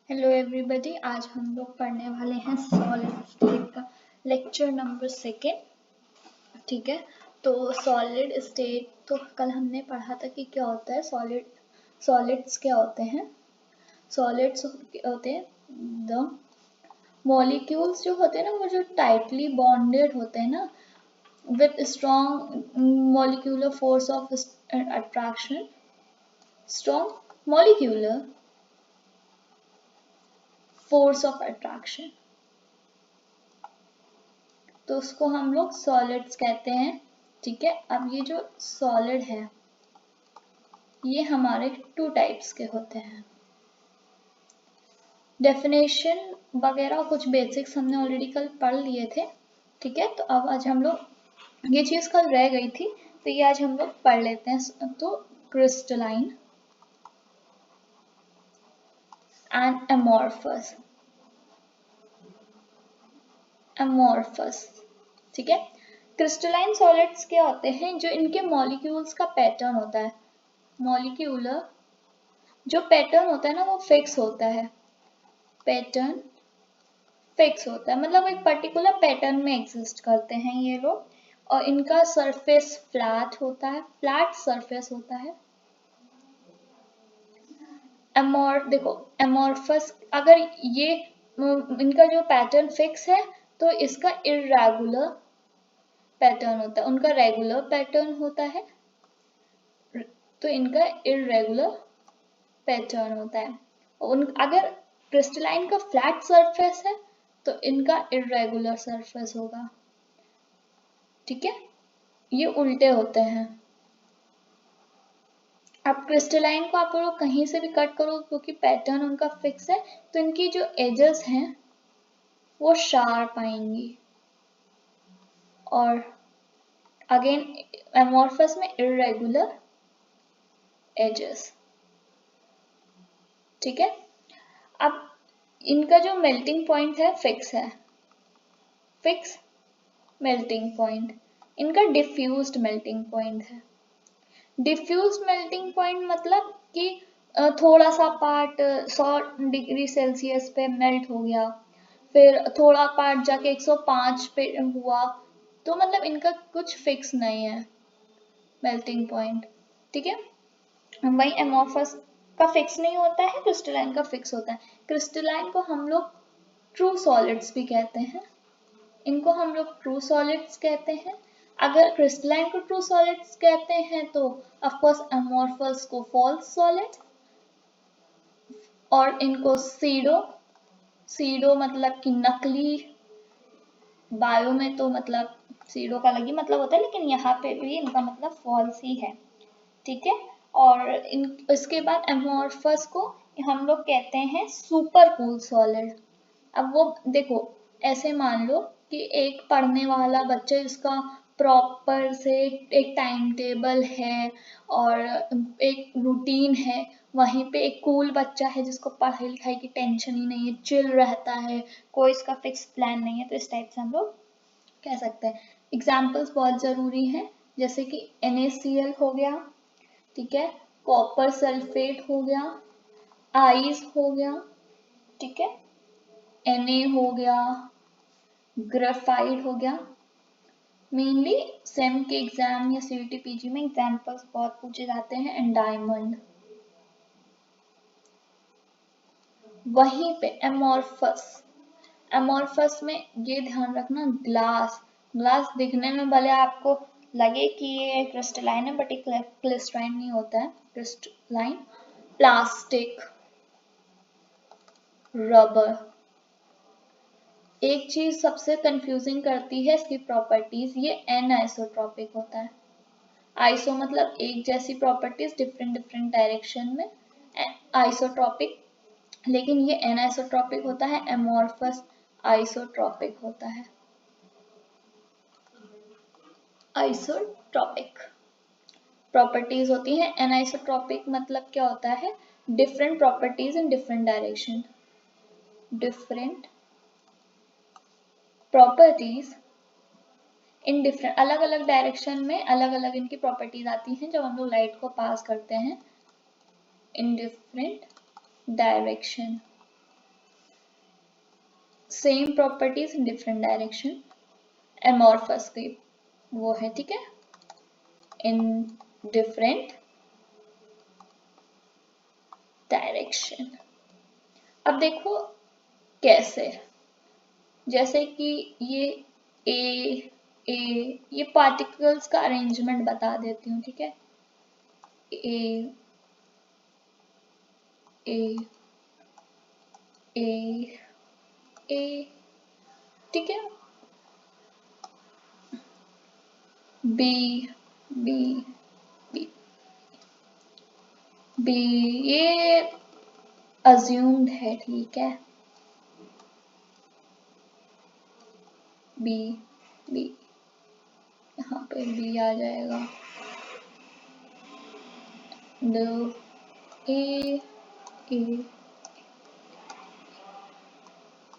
Hello everybody, आज हम लोग पढ़ने वाले हैं सॉलिड स्टेट का लेक्चर नंबर 2। ठीक है, तो सॉलिड स्टेट तो कल हमने पढ़ा था कि क्या होता है। सॉलिड्स क्या होते हैं। सॉलिड्स होते हैं द मॉलिक्यूल्स जो होते हैं ना, वो जो टाइटली बॉन्डेड होते हैं ना with strong molecular force of attraction. Strong molecular force of attraction, तो उसको हम लोग सॉलिड्स कहते हैं। ठीक है, अब ये जो सॉलिड है ये हमारे 2 टाइप्स के होते हैं। डेफिनेशन वगैरह कुछ बेसिक्स हमने ऑलरेडी कल पढ़ लिए थे। ठीक है, तो अब आज हम लोग ये चीज़ कल रह गई थी तो ये आज हम लोग पढ़ लेते हैं। तो क्रिस्टलाइन एंड एमॉर्फस। ठीक है, क्रिस्टलाइन सॉलिड्स क्या होते हैं, जो इनके मॉलिक्यूल्स का पैटर्न होता है। मॉलिक्यूलर जो पैटर्न होता है ना वो फिक्स होता है। पैटर्न फिक्स होता है मतलब एक पर्टिकुलर पैटर्न में एग्जिस्ट करते हैं ये लोग, और इनका सरफेस फ्लैट होता है, फ्लैट सरफेस होता है। देखो एमॉर्फस, अगर ये इनका जो पैटर्न फिक्स है तो इसका इर्रेगुलर पैटर्न होता है, उनका रेगुलर पैटर्न होता है तो इनका इर्रेगुलर पैटर्न होता है। अगर क्रिस्टलाइन का फ्लैट सरफेस है तो इनका इर्रेगुलर सरफेस होगा। ठीक है, ये उल्टे होते हैं। अब क्रिस्टलाइन को आप लोग कहीं से भी कट करो क्योंकि पैटर्न उनका फिक्स है तो इनकी जो एजेस हैं वो शार्प आएंगी, और अगेन एमॉर्फस में इर्रेगुलर एजेस। ठीक है, अब इनका जो मेल्टिंग पॉइंट है फिक्स है, फिक्स मेल्टिंग पॉइंट। इनका डिफ्यूज्ड मेल्टिंग पॉइंट है। डिफ्यूज मेल्टिंग पॉइंट मतलब कि थोड़ा सा पार्ट 100 डिग्री सेल्सियस पे मेल्ट हो गया, फिर थोड़ा पार्ट जाके 105 पे हुआ, तो मतलब इनका कुछ फिक्स नहीं है मेल्टिंग पॉइंट। ठीक है, वही एमॉर्फस का फिक्स नहीं होता है, क्रिस्टलाइन का फिक्स होता है। क्रिस्टलाइन को हम लोग ट्रू सॉलिड्स भी कहते हैं, इनको हम लोग ट्रू सॉलिड्स कहते हैं। अगर क्रिस्टलाइन को ट्रू सॉलिड्स कहते हैं तो ऑफ कोर्स एमॉर्फस को फॉल्स सॉलिड, और इनको सीडो मतलब कि नकली। बायो में तो मतलब सीडो का अलग ही मतलब होता है, लेकिन यहाँ पे भी इनका मतलब फॉल्स ही है। ठीक है, और इसके बाद एमॉर्फस को हम लोग कहते हैं सुपर कूल सॉलिड। अब वो देखो, ऐसे मान लो कि एक पढ़ने वाला बच्चा जिसका प्रॉपर से एक टाइम टेबल है और एक रूटीन है, वहीं पे एक कूल बच्चा है जिसको पढ़ाई लिखाई की टेंशन ही नहीं है, चिल रहता है, कोई इसका फिक्स प्लान नहीं है, तो इस टाइप से हम लोग कह सकते हैं। एग्जाम्पल्स बहुत ज़रूरी हैं, जैसे कि NaCl हो गया, ठीक है, कॉपर सल्फेट हो गया, आइस हो गया, ठीक है, Na हो गया, ग्रेफाइट हो गया। मेनली सेम के एग्जाम या CVT PG में एग्जाम्पल्स बहुत पूछे जाते हैं। And diamond. वहीं पे एमॉर्फस में ये ध्यान रखना, ग्लास दिखने में भले आपको लगे कि ये क्रिस्टलाइन है बट ये क्रिस्टलाइन नहीं होता है। Crystalline plastic, rubber. एक चीज सबसे कंफ्यूजिंग करती है इसकी प्रॉपर्टीज, ये एनआइसोट्रॉपिक होता है। आइसो मतलब एक जैसी प्रॉपर्टीज डिफरेंट डायरेक्शन में, आइसोट्रॉपिक, लेकिन ये एनआइसोट्रॉपिक होता है। एमॉर्फस आइसोट्रॉपिक होता है। आइसोट्रॉपिक प्रॉपर्टीज होती हैं। एनआइसोट्रॉपिक मतलब क्या होता है, different properties in different direction. Different properties in different, अलग अलग डायरेक्शन में अलग अलग इनकी प्रॉपर्टीज आती हैं जब हम लोग लाइट को पास करते हैं in different direction. Same properties in different direction, amorphous की वो है, ठीक है, इन डिफरेंट डायरेक्शन। अब देखो कैसे, जैसे कि ये ये पार्टिकल्स का अरेंजमेंट बता देती हूँ, ठीक है, ए ए ए ए, ठीक है, बी बी बी बी, ये अज्यूम्ड है, ठीक है, बी बी, यहाँ पे बी आ जाएगा, दो ए ए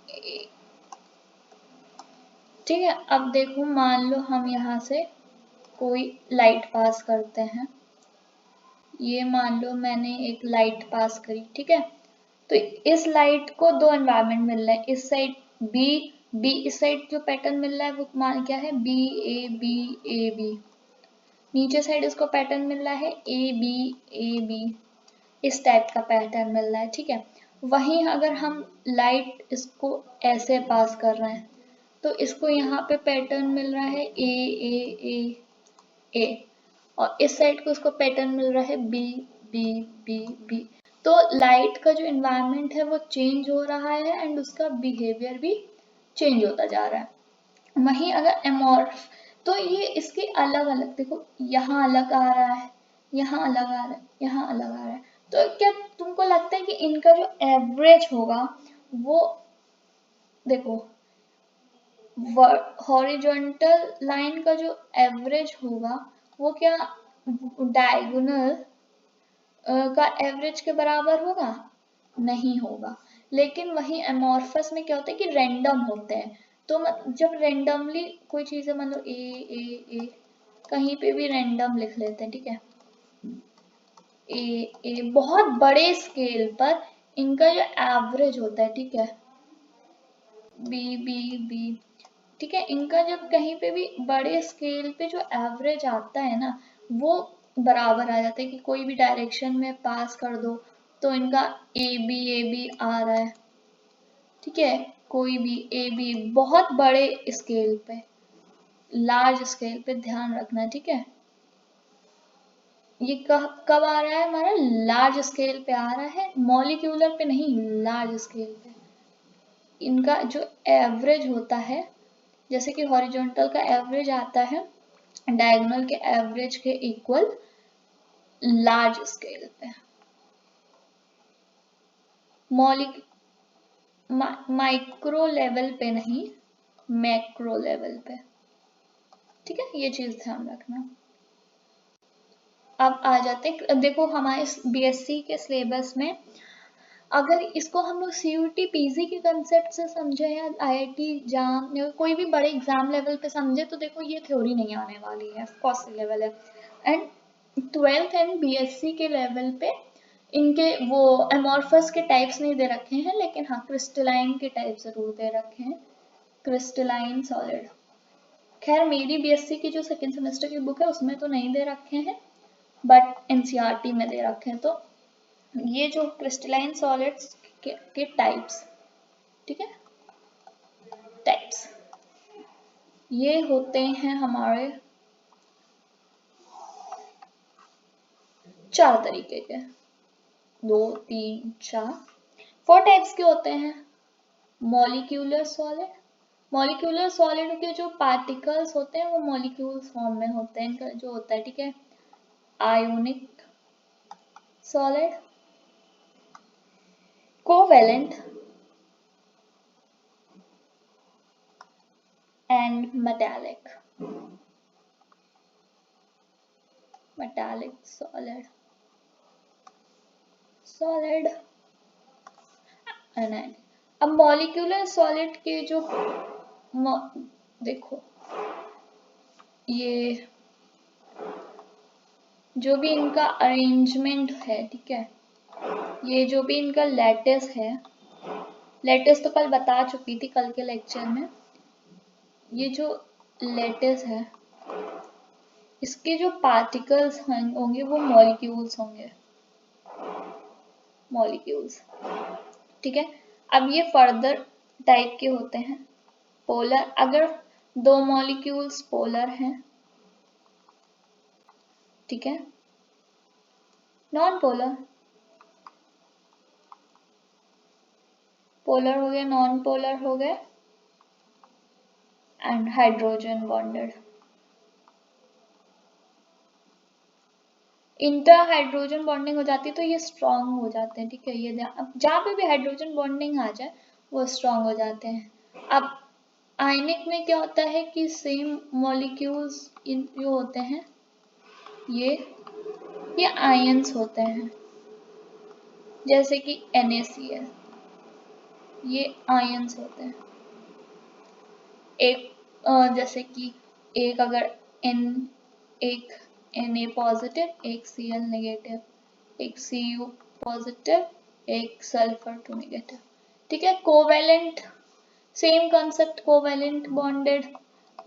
ए, ठीक है। अब देखो मान लो हम यहाँ से कोई लाइट पास करते हैं, ये मान लो मैंने एक लाइट पास करी, ठीक है, तो इस लाइट को दो एनवायरनमेंट मिल रहा है, इस साइड बी इस साइड जो पैटर्न मिल रहा है वो मान क्या है, बी ए बी, नीचे साइड इसको पैटर्न मिल रहा है ए बी, इस टाइप का पैटर्न मिल रहा है, ठीक है। वहीं अगर हम लाइट इसको ऐसे पास कर रहे हैं तो इसको यहाँ पे पैटर्न मिल रहा है ए, और इस साइड को इसको पैटर्न मिल रहा है बी। तो लाइट का जो एनवायरनमेंट है वो चेंज हो रहा है एंड उसका बिहेवियर भी चेंज होता जा रहा है। वहीं अगर एमॉर्फ, तो ये इसके अलग अलग देखो, यहाँ अलग आ रहा है, यहाँ अलग आ रहा है, यहाँ अलग आ रहा है, तो क्या तुमको लगता है कि इनका जो एवरेज होगा वो, देखो हॉरिजॉन्टल लाइन का जो एवरेज होगा वो क्या डायगोनल का एवरेज के बराबर होगा? नहीं होगा। लेकिन वही एमॉर्फस में क्या होता है कि रैंडम होते हैं, तो जब रैंडमली कोई चीज़ है, मतलब ए कहीं पे भी रैंडम लिख लेते हैं, ठीक है, ए बहुत बड़े स्केल पर इनका जो एवरेज होता है, ठीक है, बी, ठीक है, इनका जब कहीं पे भी बड़े स्केल पे जो एवरेज आता है ना वो बराबर आ जाता है, कि कोई भी डायरेक्शन में पास कर दो तो इनका ए बी आ रहा है, ठीक है, कोई भी ए बी बहुत बड़े स्केल पे, लार्ज स्केल पे ध्यान रखना, ठीक है, ये कब आ रहा है हमारा, लार्ज स्केल पे आ रहा है, मॉलिक्यूलर पे नहीं, लार्ज स्केल पे। इनका जो एवरेज होता है, जैसे कि हॉरिजॉन्टल का एवरेज आता है डायगोनल के एवरेज के इक्वल लार्ज स्केल पे, माइक्रो लेवल पे नहीं, मैक्रो लेवल पे, ठीक है, ये चीज ध्यान रखना। अब आ जाते हैं, देखो हमारे बीएससी के सिलेबस में अगर इसको हम लोग CUT PG के कंसेप्ट से समझे या IIT जाम या कोई भी बड़े एग्जाम लेवल पे समझे तो देखो ये थ्योरी नहीं आने वाली है, कॉस्ट लेवल है। एंड 12th एंड BSc के लेवल पे इनके वो एमॉर्फस के टाइप्स नहीं दे रखे हैं, लेकिन हाँ क्रिस्टलाइन के टाइप जरूर दे रखे हैं, क्रिस्टलाइन सॉलिड। खैर मेरी BSc की जो सेकेंड सेमेस्टर की बुक है उसमें तो नहीं दे रखे हैं, बट NCERT में दे रखे हैं। तो ये जो क्रिस्टलाइन सॉलिड्स के टाइप्स, ठीक है, टाइप्स ये होते हैं हमारे 4 तरीके के, 2 3 4 4 टाइप्स के होते हैं। मॉलिक्यूलर सॉलिड के जो पार्टिकल्स होते हैं वो मॉलिक्यूल्स फॉर्म में होते हैं, इनका जो होता है, ठीक है, ionic solid, covalent and metallic solid anion. अब मॉलिक्यूलर सॉलिड के जो देखो ये जो भी इनका अरेंजमेंट है, ठीक है, ये जो भी इनका लैटिस है, लेटिस तो कल बता चुकी थी कल के लेक्चर में। ये जो लेटिस है इसके जो पार्टिकल्स होंगे वो मॉलिक्यूल्स होंगे, मॉलिक्यूल्स। ठीक है, अब ये फर्दर टाइप के होते हैं पोलर। अगर दो मॉलिक्यूल्स पोलर हैं, ठीक है, नॉन पोलर, पोलर हो गए, नॉन पोलर हो गए, and hydrogen bonded. Inter hydrogen bonding हो जाती है तो ये स्ट्रॉन्ग हो जाते हैं। ठीक है, ये अब जहाँ पे भी हाइड्रोजन बॉन्डिंग आ जाए वो स्ट्रॉन्ग हो जाते हैं। अब आयनिक में क्या होता है कि सेम मॉलिक्यूल्स जो होते हैं ये आयंस होते हैं, जैसे कि NaCl, ये आयंस होते हैं। एक जैसे कि एक अगर एक Na पॉजिटिव, एक Cl नेगेटिव, एक Cu पॉजिटिव, एक सल्फर 2 नेगेटिव। ठीक है, covalent, same concept, covalent bonded.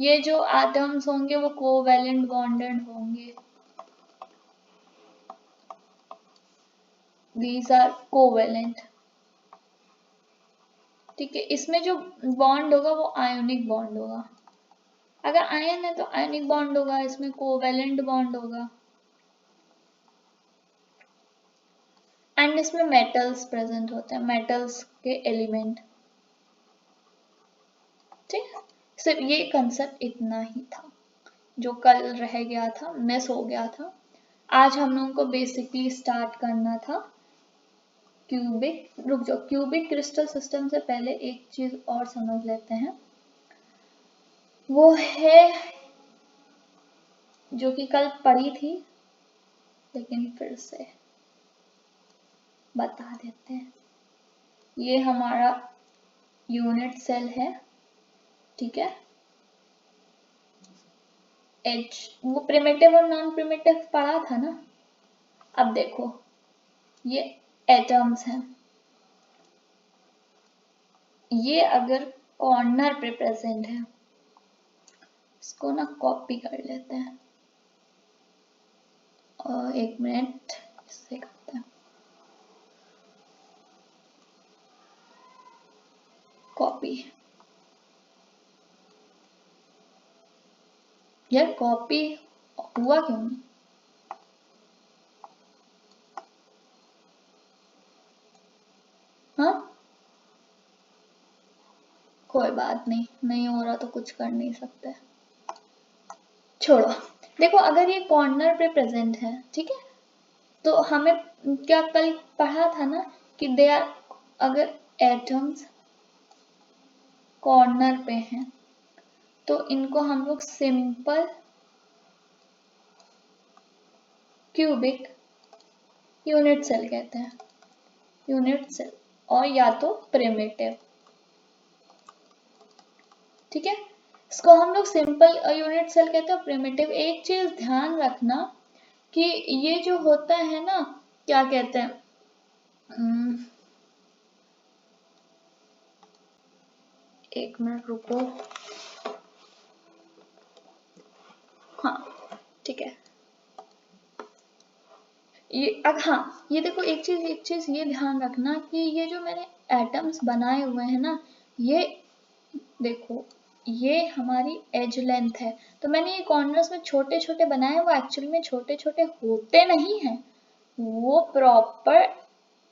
ये जो एटम्स होंगे वो कोवेलेंट बॉन्डेड होंगे, these are कोवेलेंट। ठीक है, इसमें जो बॉन्ड होगा वो आयोनिक बॉन्ड होगा। अगर आयन है तो आयनिक बॉन्ड होगा, इसमें कोवेलेंट बॉन्ड होगा। एंड इसमें मेटल्स प्रेजेंट होते हैं, मेटल्स के एलिमेंट। ठीक है, सिर्फ ये कंसेप्ट इतना ही था जो कल रह गया था, मिस हो गया था। आज हम लोगों को बेसिकली स्टार्ट करना था क्यूबिक। रुक जाओ, क्यूबिक क्रिस्टल सिस्टम से पहले एक चीज और समझ लेते हैं, वो है जो कि कल पढ़ी थी लेकिन फिर से बता देते हैं। ये हमारा यूनिट सेल है, ठीक है। एच, वो प्रिमिटिव और नॉन प्रिमिटिव पढ़ा था ना। अब देखो ये एटम्स हैं, ये अगर कॉर्नर पे प्रेजेंट है, इसको ना कॉपी कर लेते हैं और एक मिनट इससे करते हैं कॉपी। यार कॉपी हुआ क्यों नहीं? हाँ कोई बात नहीं, नहीं हो रहा तो कुछ कर नहीं सकते, छोड़ो। देखो अगर ये कॉर्नर पे प्रेजेंट है, ठीक है, तो हमें क्या कल पढ़ा था ना कि दे आर, अगर एटम्स कॉर्नर पे हैं तो इनको हम लोग सिंपल क्यूबिक यूनिट सेल कहते हैं, यूनिट सेल, और या तो प्रिमिटिव। ठीक है, इसको हम लोग सिंपल यूनिट सेल कहते हैं, प्रिमिटिव। एक चीज ध्यान रखना कि ये जो होता है ना, क्या कहते हैं, एक मिनट रुको, हाँ ठीक है, ये अब हाँ ये देखो एक चीज ये ध्यान रखना कि ये जो मैंने एटम्स बनाए हुए हैं ना, ये देखो ये हमारी एज लेंथ है। तो मैंने ये कॉर्नर्स में छोटे छोटे बनाए, वो एक्चुअली में छोटे छोटे होते नहीं हैं, वो प्रॉपर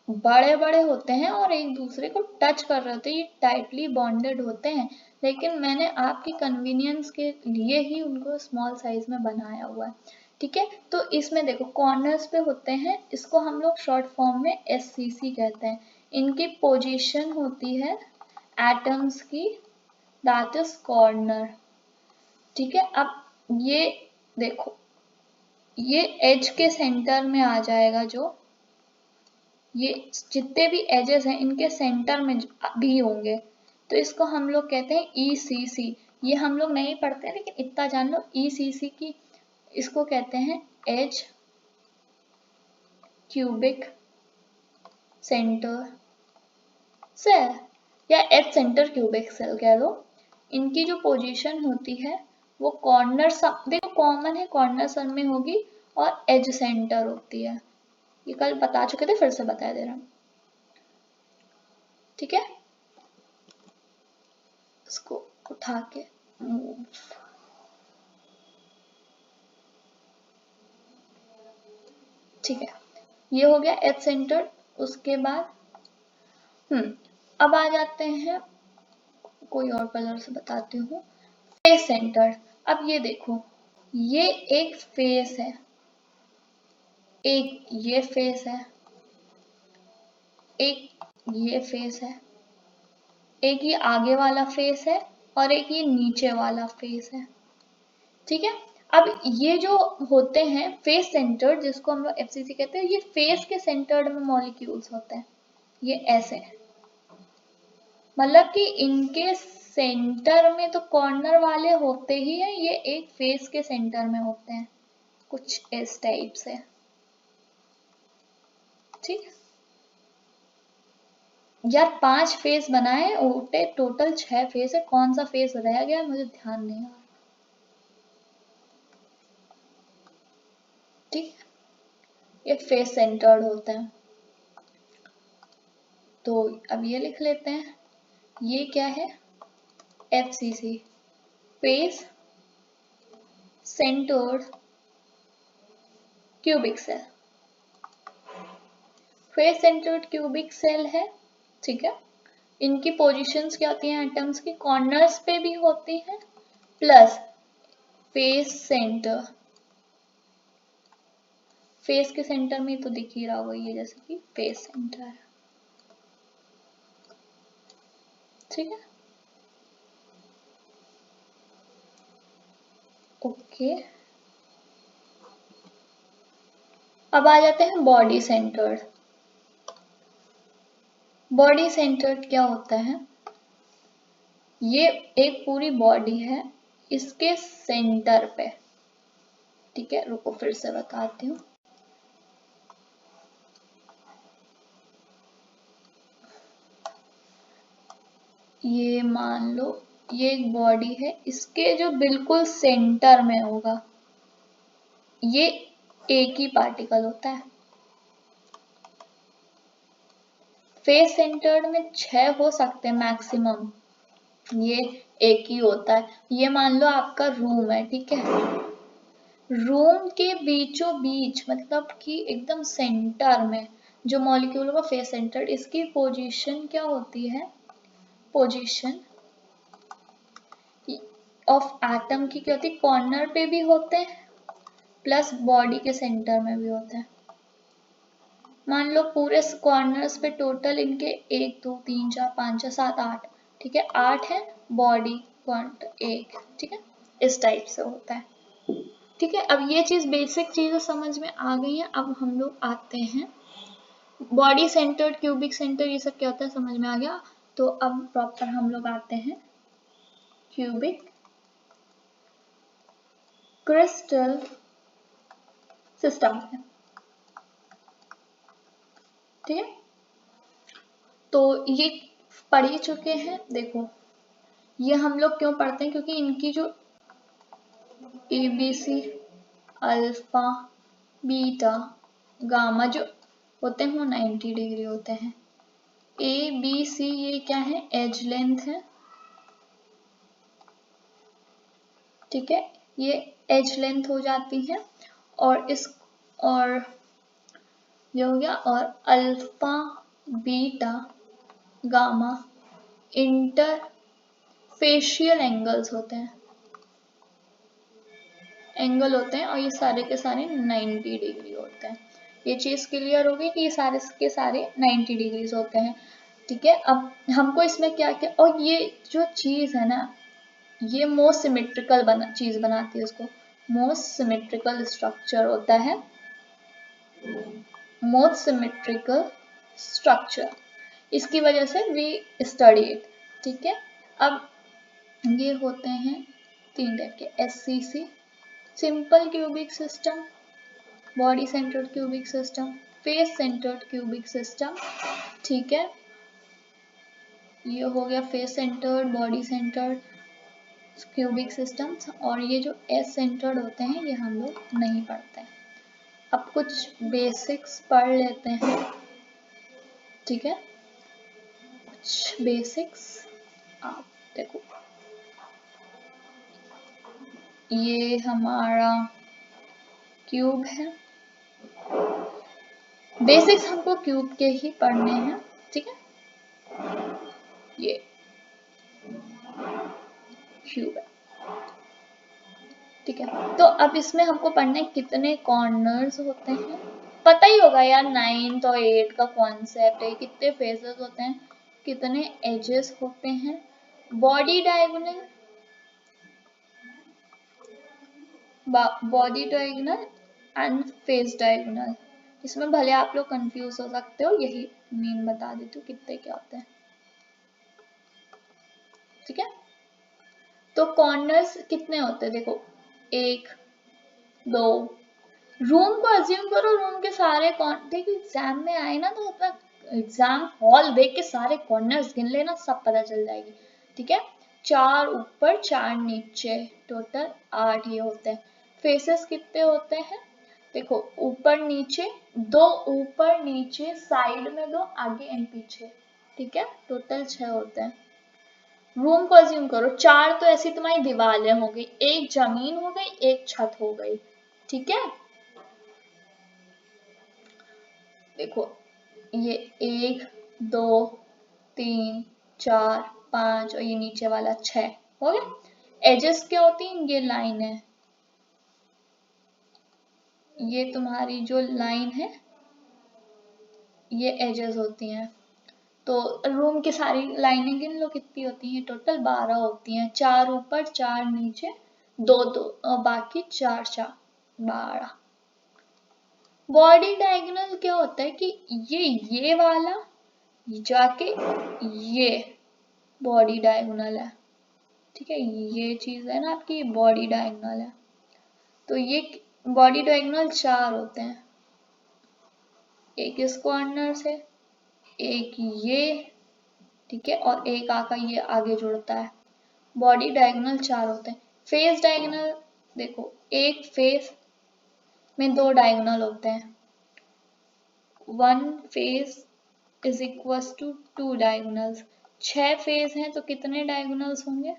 बड़े बड़े होते हैं और एक दूसरे को टच कर रहे होते हैं, ये टाइटली बॉन्डेड होते हैं। लेकिन मैंने आपकी कन्वीनियंस के लिए ही उनको स्मॉल साइज में बनाया हुआ है। ठीक है, तो इसमें देखो कॉर्नर्स पे होते हैं, इसको हम लोग शॉर्ट फॉर्म में SCC कहते हैं। इनकी पोजीशन होती है एटम्स की, दैट इज कॉर्नर। ठीक है, अब ये देखो ये एज के सेंटर में आ जाएगा, जो ये जितने भी एजेस हैं इनके सेंटर में भी होंगे, तो इसको हम लोग कहते हैं ECC। ये हम लोग नहीं पढ़ते लेकिन इतना जान लो, ECC की इसको कहते हैं एज क्यूबिक सेंटर सेल। या एज सेंटर क्यूबिक सेल कह लो, इनकी जो पोजीशन होती है वो कॉर्नर सब, देखो कॉमन है, कॉर्नर सब में होगी और एज सेंटर होती है। ये कल बता चुके थे, फिर से बता दे रहा हूँ, ठीक है। इसको उठा के मूव, ठीक है, ये हो गया एज सेंटर। उसके बाद अब आ जाते हैं, कोई और कलर से बताती हूँ, फेस सेंटर। अब ये देखो, ये एक फेस है, एक ये फेस है, एक ये फेस है, एक ये आगे वाला फेस है और एक ये नीचे वाला फेस है, ठीक है। अब ये जो होते हैं फेस सेंटर, जिसको हम लोग एफसीसी कहते हैं, ये फेस के सेंटर्ड में मॉलिक्यूल्स होते हैं, ये ऐसे, मतलब कि इनके सेंटर में तो कॉर्नर वाले होते ही हैं, ये एक फेस के सेंटर में होते हैं, कुछ इस टाइप से, ठीक। यार 5 फेस बनाए, उल्टे टोटल 6 फेस है, कौन सा फेस रह गया मुझे ध्यान नहीं आ रहा, ठीक। ये फेस सेंटर्ड होते हैं, तो अब ये लिख लेते हैं, ये क्या है, FCC, face centred cubic cell, face centred cubic cell है, ठीक है। इनकी पोजीशंस क्या होती हैं एटम्स की, कॉर्नर्स पे भी होती हैं, प्लस फेस सेंटर, फेस के सेंटर में तो दिख ही रहा होगा ये, जैसे कि फेस सेंटर है, ठीक है, ओके। अब आ जाते हैं बॉडी सेंटर्ड। बॉडी सेंटर्ड क्या होता है, ये एक पूरी बॉडी है, इसके सेंटर पे, ठीक है, रुको फिर से बताती हूँ, ये मान लो ये एक बॉडी है, इसके जो बिल्कुल सेंटर में होगा ये एक ही पार्टिकल होता है। फेस सेंटर्ड में 6 हो सकते हैं मैक्सिमम, ये एक ही होता है। ये मान लो आपका रूम है, ठीक है, रूम के बीचों बीच, मतलब कि एकदम सेंटर में जो मॉलिक्यूल का फेस सेंटर्ड, इसकी पोजीशन क्या होती है, पोजीशन ऑफ एटम की क्या होती है, कॉर्नर पे भी होते हैं प्लस बॉडी के सेंटर में भी होते हैं। मान लो पूरे कॉर्नर्स पे टोटल इनके 1 2 3 4 5 6 7 8, ठीक है, 8 है, बॉडी पॉइंट 1, ठीक है, इस टाइप से होता है, ठीक है। अब ये चीज बेसिक चीजें समझ में आ गई है। अब हम लोग आते हैं बॉडी सेंटर्ड क्यूबिक सेंटर, ये सब क्या होता है समझ में आ गया। तो अब प्रॉपर हम लोग आते हैं क्यूबिक क्रिस्टल सिस्टम में, ठीक है। तो ये पढ़ ही चुके हैं, देखो ये हम लोग क्यों पढ़ते हैं, क्योंकि इनकी जो ABC अल्फा बीटा गामा जो होते हैं वो 90 डिग्री होते हैं। ABC ये क्या है, एज लेंथ है, ठीक है, ये एज लेंथ हो जाती है, और इस और ये हो गया, और alpha beta gamma interfacial angles होते हैं, एंगल होते हैं, और ये सारे के सारे 90 डिग्री होते हैं। ये चीज क्लियर होगी कि ये सारे के सारे 90 डिग्रीज होते हैं, ठीक है। अब हमको इसमें क्या क्या, और ये जो चीज है ना, ये मोस्ट सिमेट्रिकल चीज बनाती है, उसको मोस्ट सिमेट्रिकल स्ट्रक्चर होता है, मोस्ट सिमेट्रिकल स्ट्रक्चर, इसकी वजह से वी स्टडी इट, ठीक है। अब ये होते हैं 3 टाइप के, SCC simple cubic system, body centred cubic system, face centred cubic system, ठीक है। ये हो गया face centred, body centred cubic systems, और ये जो एस सेंटर्ड होते हैं ये हम लोग नहीं पढ़ते हैं। अब कुछ बेसिक्स पढ़ लेते हैं, ठीक है, कुछ बेसिक्स। आप देखो, ये हमारा क्यूब है, बेसिक्स हमको क्यूब के ही पढ़ने हैं, ठीक है, ये क्यूब है, ठीक है। तो अब इसमें हमको पढ़ना है कितने कॉर्नर्स होते हैं, पता ही होगा यार 9th और 8th का कॉन्सेप्ट है, कितने फेसेस होते हैं, कितने एजेस होते हैं, body diagonal, body diagonal and face diagonal. इसमें भले आप लोग कंफ्यूज हो सकते हो, यही मीन बता देती हूँ कितने क्या होते हैं, ठीक है। तो कॉर्नर्स कितने होते हैं, देखो 1 2, रूम को अज्यूम करो, रूम के सारे देखो एग्जाम में आए ना तो अपना एग्जाम हॉल देख के सारे कॉर्नर्स गिन लेना, सब पता चल जाएगी, ठीक है। 4 ऊपर 4 नीचे, टोटल 8 ये होते हैं। फेसेस कितने होते हैं, देखो ऊपर नीचे 2, ऊपर नीचे साइड में 2, आगे एंड पीछे, ठीक है, टोटल 6 होते हैं। रूम को अज्यूम करो, 4 तो ऐसी तुम्हारी दीवारें हो गई, 1 जमीन हो गई, 1 छत हो गई, ठीक है। देखो ये 1 2 3 4 5 और ये नीचे वाला 6 हो गया। एजेस क्या होती हैं, ये लाइन है, ये तुम्हारी जो लाइन है ये एजेस होती हैं। तो रूम की सारी लाइनें गिन लो कितनी होती हैं, टोटल 12 होती हैं, 4 ऊपर 4 नीचे, 2 2 और बाकी 4 4 12। बॉडी डायगोनल क्या होता है कि ये वाला जाके ये बॉडी डायगोनल है, ठीक है, ये चीज है ना आपकी बॉडी डायगोनल है। तो ये बॉडी डायगोनल 4 होते हैं, एक इस कॉर्नर से, एक ये, ठीक है, और एक आका ये आगे जुड़ता है। बॉडी डायगोनल 4 होते हैं। फेस डायगोनल देखो, एक फेस में 2 डायगोनल होते हैं, 1 face is equal to 2 diagonals. 6 face हैं तो कितने डायगोनल्स होंगे,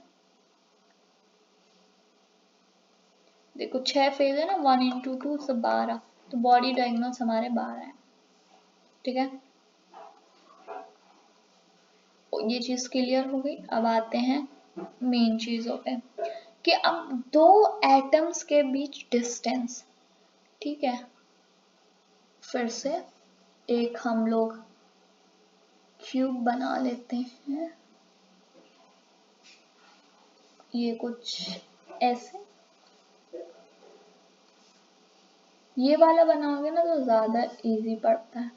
देखो 6 फेज है ना, 1 इंटू 2 तो 12, तो बॉडी डायगोनल्स हमारे 12 है, ठीक है। ये चीज क्लियर हो गई। अब आते हैं मेन चीजों पे कि अब 2 एटम्स के बीच डिस्टेंस, ठीक है, फिर से एक हम लोग क्यूब बना लेते हैं, ये कुछ ऐसे, ये वाला बनाओगे ना तो ज्यादा इजी पड़ता है।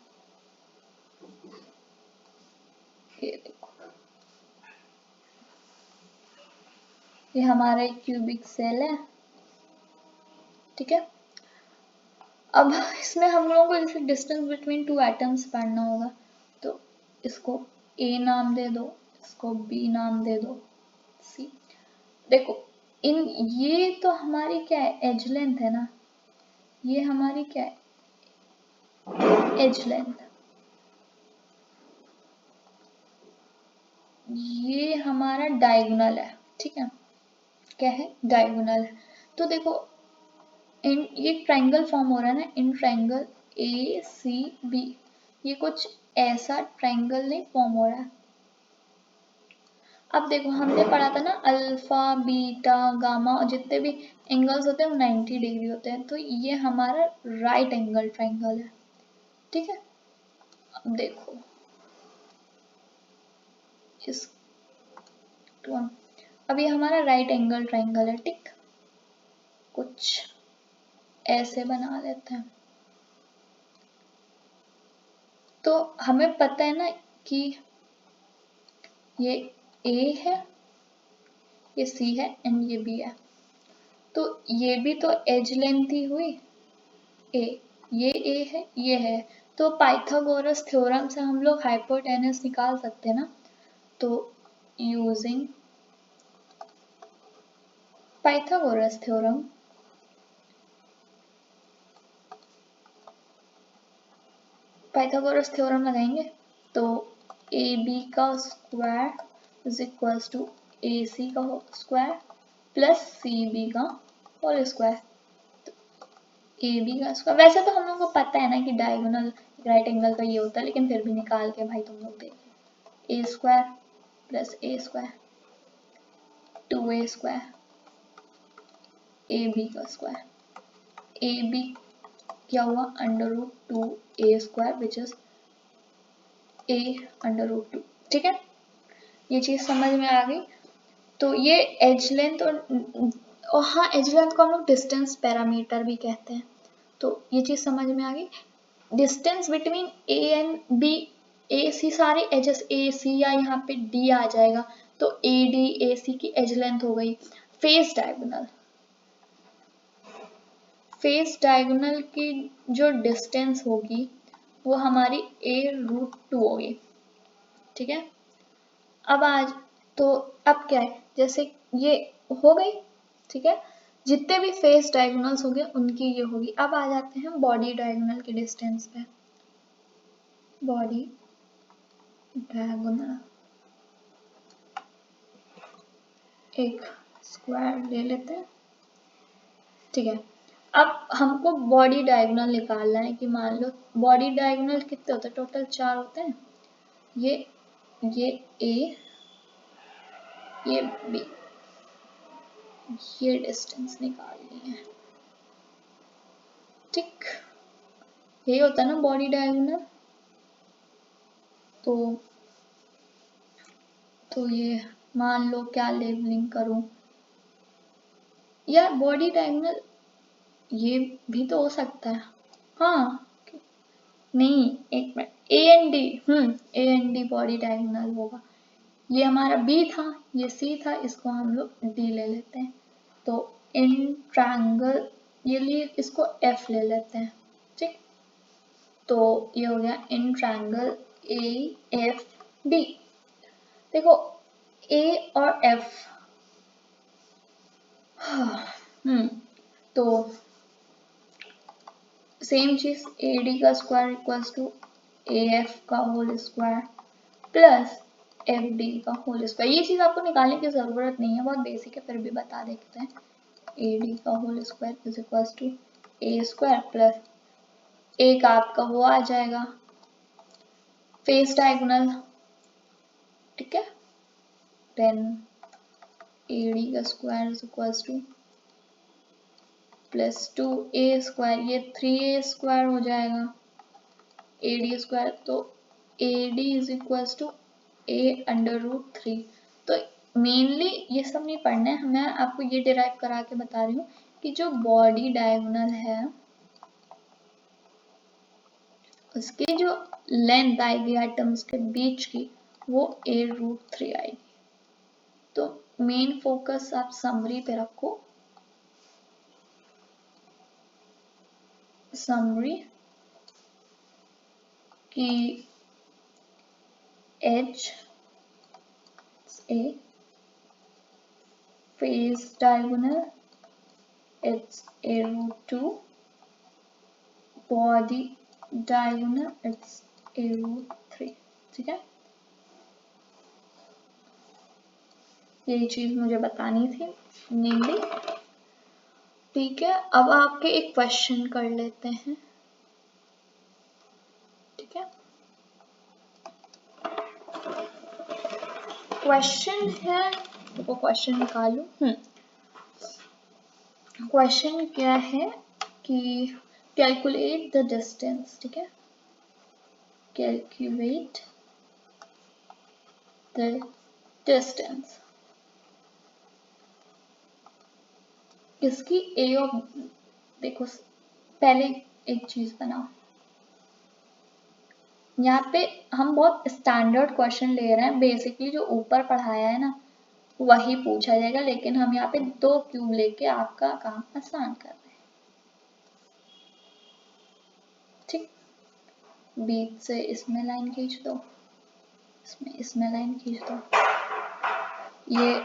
ये देखो, ये हमारा एक क्यूबिक सेल है, ठीक है। अब इसमें हम लोगों को जैसे डिस्टेंस बिटवीन 2 एटम्स पढ़ना होगा, तो इसको A नाम दे दो, इसको B नाम दे दो, C। देखो इन ये तो हमारी क्या है, एज लेंथ है ना, ये हमारी क्या है, एज लेंथ, ये हमारा डायगोनल है, ठीक है, क्या है, डायगोनल है। तो देखो इन ये ट्रायंगल फॉर्म हो रहा है ना, इन ट्रायंगल ACB, ये कुछ ऐसा ट्रायंगल नहीं फॉर्म हो रहा है। अब देखो हमने पढ़ा था ना अल्फा बीटा गामा और जितने भी एंगल्स होते हैं वो 90 डिग्री होते हैं, तो ये हमारा राइट एंगल ट्रायंगल है, ठीक है। अब देखो इस अब ये हमारा राइट एंगल ट्रायंगल है, ठीक, कुछ ऐसे बना लेते हैं। तो हमें पता है ना कि ये A है, ये C है एंड ये B है, तो ये भी तो एज लेंथ ही हुई A, ये A है, ये है, तो पाइथागोरस थ्योरम से हम लोग हाइपोटेनस निकाल सकते हैं ना। तो यूजिंग पाइथागोरस थ्योरम लगाएंगे तो ए बी का स्क्वायर इज इक्वल्स टू ए सी का स्क्वायर प्लस सी बी का होल स्क्वायर। ए बी का स्क्वायर, वैसे तो हम लोग को पता है ना कि डायगोनल राइट एंगल का ये होता है, लेकिन फिर भी निकाल के भाई तुम लोग देख, A square plus A square 2a square A B का स्क्वायर, ए बी क्या हुआ under root 2a square which is a under root 2। ठीक है, ये चीज समझ में आ गई। तो ये एज लेंथ और हाँ एज लेंथ को हम लोग डिस्टेंस पैरामीटर भी कहते हैं। तो ये चीज समझ में आ गई। Distance between A and B, A C सारे एजेस ए सी या यहाँ पे डी आ जाएगा, तो ए डी ए सी की एज लेंथ हो गई। फेस डायगोनल की जो डिस्टेंस होगी वो हमारी a रूट 2 होगी। ठीक है, अब आज तो अब क्या है, जैसे ये हो गई। ठीक है, जितने भी फेस डायगोनल्स हो गए उनकी ये होगी। अब आ जाते हैं बॉडी डायगोनल की डिस्टेंस पे। बॉडी डायगोनल एक स्क्वायर ले लेते हैं। ठीक है, अब हमको बॉडी डायगोनल निकालना है कि मान लो बॉडी डायगोनल कितने होते हैं, टोटल 4 होते हैं। ये ए, ये बी, ये डिस्टेंस निकालनी है। ठीक, ये होता है ना बॉडी डायगोनल। तो ये मान लो क्या लेबलिंग करूं, या बॉडी डायगोनल ये भी तो हो सकता है। हाँ नहीं, एक minute, A and D body diagonal होगा। ये हमारा बी था, ये सी था, इसको हम लोग डी ले लेते हैं। तो इन ट्रायंगल ये लिए इसको एफ ले लेते हैं। ठीक, तो ये हो गया in triangle A F D. देखो ए और एफ, तो सेम चीज ए डी का square equals to A F का whole square plus F D का होल स्क्वायर। ये चीज आपको निकालने की जरूरत नहीं है, बहुत बेसिक है, फिर भी बता देते हैं। ए डी का whole square is equals to A square plus एक आपका वो आ जाएगा फेस डायगोनल। ठीक है, देन ए डी का square is equals to plus 2a square, ये 3a स्क्वायर हो जाएगा ए डी स्क्वायर। तो A D is equals to A under root 3। तो मेनली ये सब नहीं पढ़ना है, मैं आपको ये डिराइव करा के बता रही हूँ कि जो बॉडी डायगोनल है उसकी जो लेंथ आएगी एटम्स के बीच की वो ए रूट 3 आएगी। तो मेन फोकस आप समरी पे रखो, समरी की as a face diagonal, it's a root 2, body diagonal, it's a root 3। ठीक है, यही चीज मुझे बतानी थी मेनली। ठीक है, अब आपके एक क्वेश्चन कर लेते हैं। ठीक है, क्वेश्चन है, देखो क्वेश्चन निकालू। क्वेश्चन क्या है कि कैलकुलेट द डिस्टेंस। ठीक है, कैलकुलेट द डिस्टेंस इसकी ए और देखो पहले एक चीज बनाओ, यहाँ पे हम बहुत स्टैंडर्ड क्वेश्चन ले रहे हैं, बेसिकली जो ऊपर पढ़ाया है ना वही पूछा जाएगा, लेकिन हम यहाँ पे 2 क्यूब लेके आपका काम आसान कर रहे हैं। ठीक, बीच से इसमें लाइन खींच दो, इसमें लाइन खींच दो, ये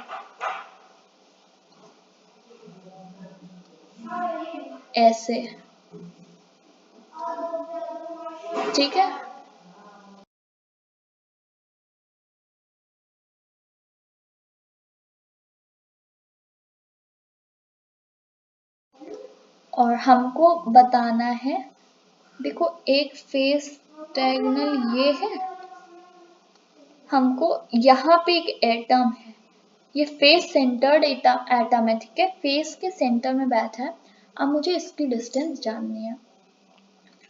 ऐसे, ठीक है। और हमको बताना है, देखो एक फेस डायगोनल ये है, हमको यहाँ पे एक एटम है, ये फेस सेंटर्ड एटम है, ठीक है, फेस के सेंटर में बैठा है। अब मुझे इसकी डिस्टेंस जाननी है।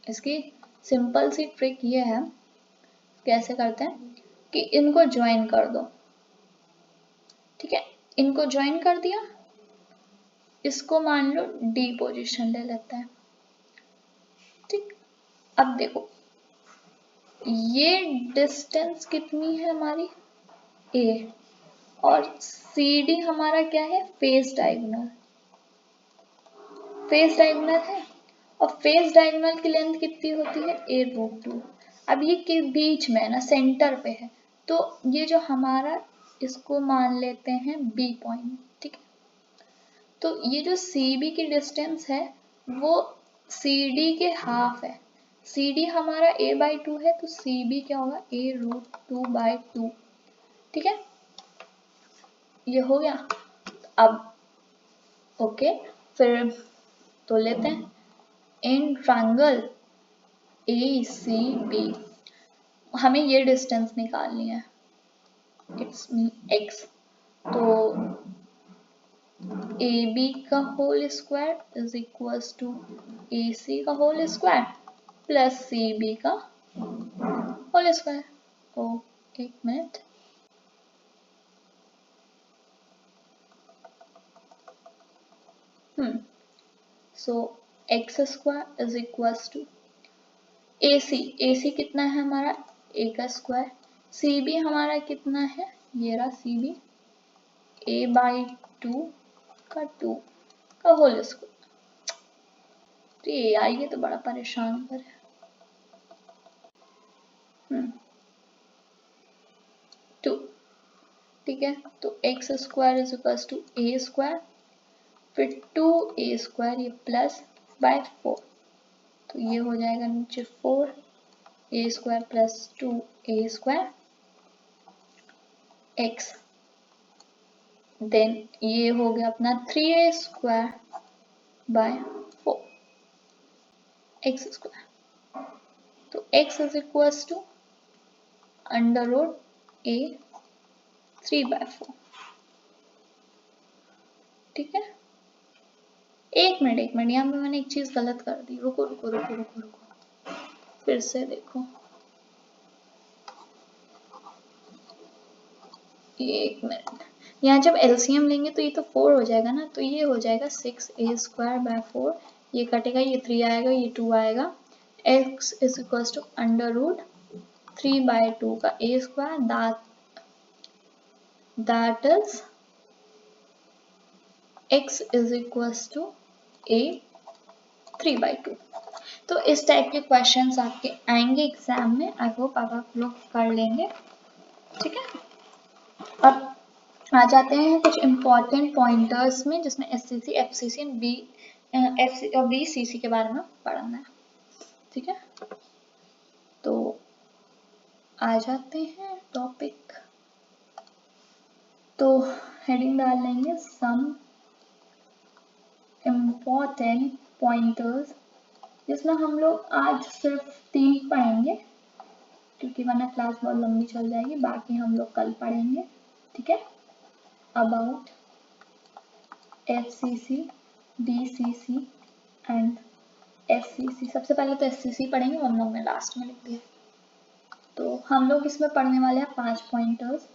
इसकी सिंपल सी ट्रिक ये है, कैसे करते हैं कि इनको ज्वाइन कर दो, ठीक है, इनको ज्वाइन कर दिया, इसको मान लो डी पोजीशन ले लेते हैं, ठीक। अब देखो ये डिस्टेंस कितनी है हमारी ए, और सी डी हमारा क्या है, फेस डायगोनल, फेस डायगोनल है, और फेस डायगोनल की लेंथ कितनी होती है, a√2। अब ये के बीच में है ना, सेंटर पे है, तो ये जो हमारा, इसको मान लेते हैं बी पॉइंट, ठीक है। तो ये जो सी बी की डिस्टेंस है वो सी डी के हाफ है, सी डी हमारा a/2 है, तो सी बी क्या होगा, a√2/2, ठीक है, ये हो गया। अब ओके, फिर तो लेते हैं इन ट्रायंगल ACB, हमें ये डिस्टेंस निकालनी है, इट्स मीन x, तो AB का whole square is equals to AC का होल स्क्वायर प्लस CB का होल स्क्वायर। ओ एक minute, so x square is equals to AC कितना है हमारा, a का स्क्वायर, CB हमारा कितना है, ये रहा CB, a/2 का 2 का होल स्क्वायर। तो ये आइए तो बड़ा परेशान कर है। 2, ठीक है, तो x square is equal to A square, फिर 2a² ये प्लस बाय 4, तो ये हो जाएगा नीचे 4a² plus 2a² x, then ये हो गया अपना 3a² बाय 4 x², तो x is equal to √a 3/4, ठीक है। एक मिनट, यहाँ पे मैंने एक चीज गलत कर दी, रुको रुको रुको रुको रुको, फिर से देखो, एक मिनट, यहाँ जब एलसीएम लेंगे तो ये तो 4 हो जाएगा ना, तो ये हो जाएगा 6a²/4, ये कटेगा, ये 3 आएगा, ये 2 आएगा, x इज इक्वल टू √3/2 का a², that is x is equal to a 3/2। तो इस टाइप के क्वेश्चंस आपके आएंगे एग्जाम में, आई होप आप लोग कर लेंगे, ठीक है। अब आ जाते हैं कुछ इम्पोर्टेंट पॉइंटर्स में, जिसमें एससीसी, एफसीसी और बीसीसी के बारे में पढ़ना है, ठीक है। तो आ जाते हैं टॉपिक, तो हेडिंग डाल लेंगे सम इम्पोर्टेंट पॉइंटर्स, जिसमें हम लोग आज सिर्फ 3 पढ़ेंगे, क्योंकि वरना क्लास बहुत लंबी चल जाएगी, बाकी हम लोग कल पढ़ेंगे, ठीक है। About FCC, DCC and FCC, सबसे पहले तो FCC पढ़ेंगे, वरना हमने लास्ट में लिख दिया। तो हम लोग इसमें पढ़ने वाले हैं 5 पॉइंटर्स।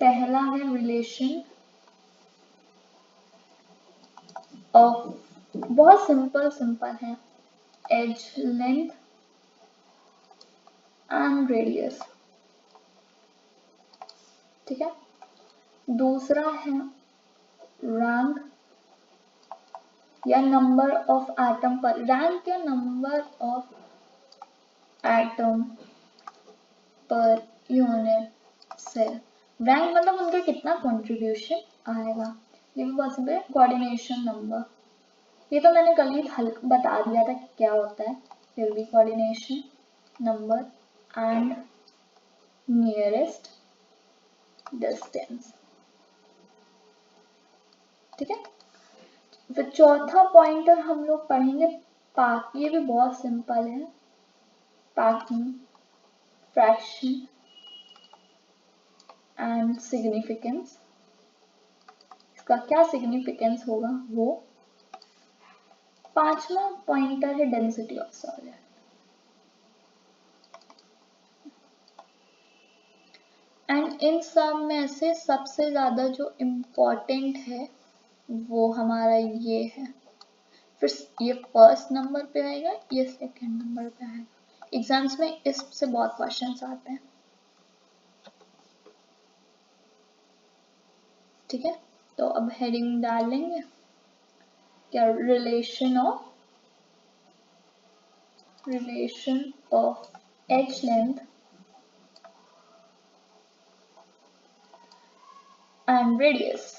पहला है रिलेशन ऑफ, बहुत सिंपल है, एज लेंथ एंड रेडियस, ठीक है। दूसरा है रैंक या number of atom per, rank या number of atom per unit cell, rank मतलब उनका कितना कंट्रीब्यूशन आएगा। ये भी पॉसिबल है। कोऑर्डिनेशन नंबर, ये तो मैंने कल ही बता दिया था कि क्या होता है, फिर भी coordination number and nearest distance. ठीक है, फिर चौथा पॉइंटर हम लोग पढ़ेंगे पार्क, ये भी बहुत सिंपल है, पार्किंग फ्रैक्शन एंड सिग्निफिकेंस। इसका क्या सिग्निफिकेंस होगा वो। पांचवा पॉइंटर है density of solid. And in सब में से सबसे ज्यादा जो इम्पोर्टेंट है वो हमारा ये है, फिर ये फर्स्ट नंबर पे आएगा, ये सेकंड नंबर पे आएगा। एग्जाम्स में इससे बहुत क्वेश्चंस आते हैं। ठीक है, तो अब हेडिंग डाल लेंगे क्या, relation of edge length and radius.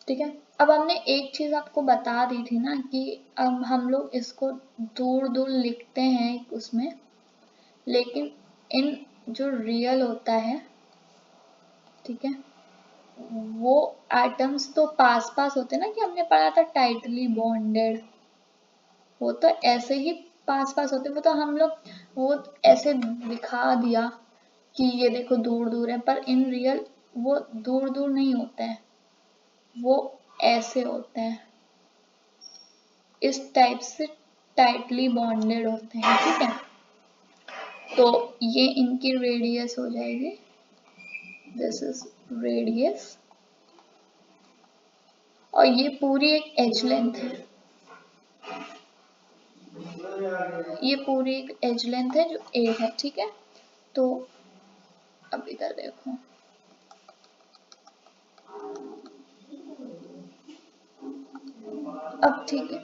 ठीक है, अब हमने एक चीज आपको बता दी थी ना कि अब हम लोग इसको दूर दूर लिखते हैं उसमें, लेकिन इन जो रियल होता है, ठीक है, वो एटम्स तो पास पास होते हैं ना, कि हमने पढ़ा था टाइटली बॉन्डेड, वो तो ऐसे ही पास पास होते, वो तो हम लोग वो ऐसे दिखा दिया कि ये देखो दूर दूर है, पर इन रियल वो दूर दूर नहीं होते हैं, वो ऐसे होते हैं, इस टाइप से टाइटली बॉन्डेड होते हैं। ठीक है, तो ये इनकी रेडियस हो जाएगी, दिस इज रेडियस, और ये पूरी एक एज लेंथ है, ये पूरी एक एज लेंथ है जो ए है। ठीक है, तो अब इधर देखो, अब ठीक है,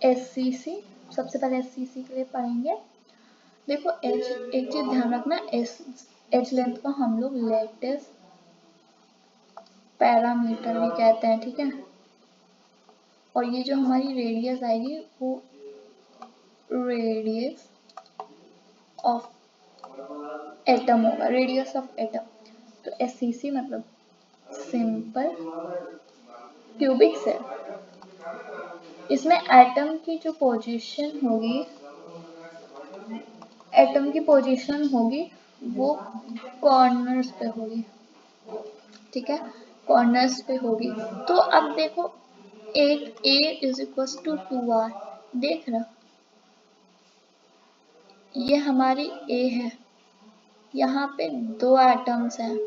SCC, सबसे पहले SCC के लिए पढ़ेंगे। देखो एच, एक चीज ध्यान रखना, एच लेंथ को हम लोग लैटिस पैरामीटर भी कहते हैं। ठीक है, और ये जो हमारी रेडियस आएगी वो रेडियस ऑफ एटम होगा, रेडियस ऑफ एटम। तो SCC मतलब सिंपल क्यूबिक सेल। इसमें एटम की जो पोजीशन होगी, एटम की पोजीशन होगी वो कॉर्नर्स पे होगी। ठीक है, कॉर्नर्स पे होगी। तो अब देखो, एक A is equal to 2R, देख रहा, ये हमारी A है, यहाँ पे दो एटम्स हैं,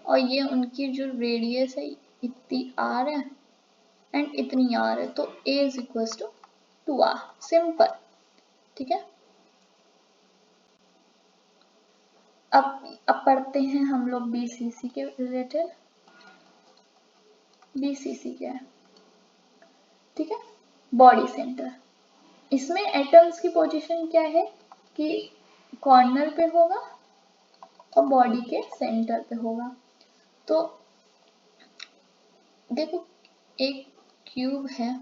और ये उनकी जो रेडियस है इतनी R है एंड इतनी R है, तो A is equal to 2R, simple. ठीक है, अब पढ़ते हैं हम लोग BCC के रिलेटेड। BCC क्या है, ठीक है, बॉडी सेंटर। इसमें एटम्स की पोजीशन क्या है कि कॉर्नर पे होगा और बॉडी के सेंटर पे होगा। तो देखो, एक क्यूब है,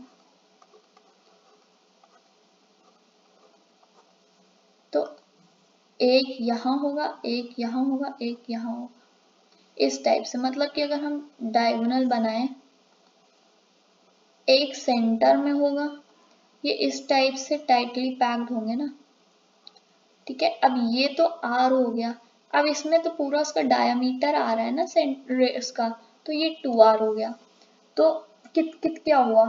तो एक यहाँ होगा, एक यहाँ होगा, एक यहाँ होगा, इस टाइप से। मतलब कि अगर हम डायगोनल बनाएं, एक सेंटर में होगा, ये इस टाइप से टाइटली पैक्ड होंगे ना। ठीक है, अब ये तो R हो गया, अब इसमें तो पूरा उसका डायमीटर आ रहा है ना सेंटर इसका, तो ये 2R हो गया। तो कित कित क्या हुआ,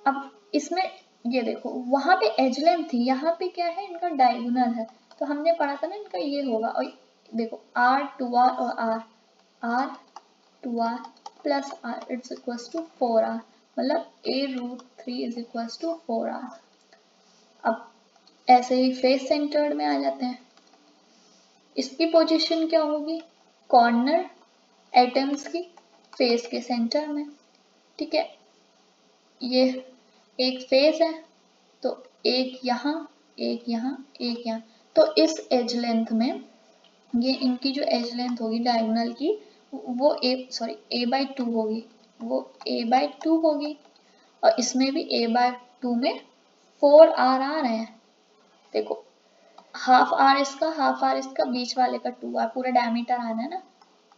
अब इसमें ये देखो, वहां पे एज लेंथ थी, यहाँ पे क्या है, इनका डायगोनल है, तो हमने पढ़ा था ना इनका ये होगा। और देखो R 2R और R 2R plus R it's equal to 4R, मतलब A√3 is equal to 4R। अब ऐसे ही फेस सेंटर्ड में आ जाते हैं, इसकी पोजीशन क्या होगी, कॉर्नर एटम्स की फेस के सेंटर में। ठीक है, ये एक फेस है, तो एक यहाँ, एक यहाँ, एक यहाँ, तो इस एज लेंथ में ये इनकी जो एज लेंथ होगी डायगोनल की वो a/2 होगी, वो a/2 होगी, और इसमें भी a/2 में 4 r आ रहे हैं। देखो हाफ r इसका, हाफ r इसका, बीच वाले का 2r, पूरा डायमीटर आना है ना।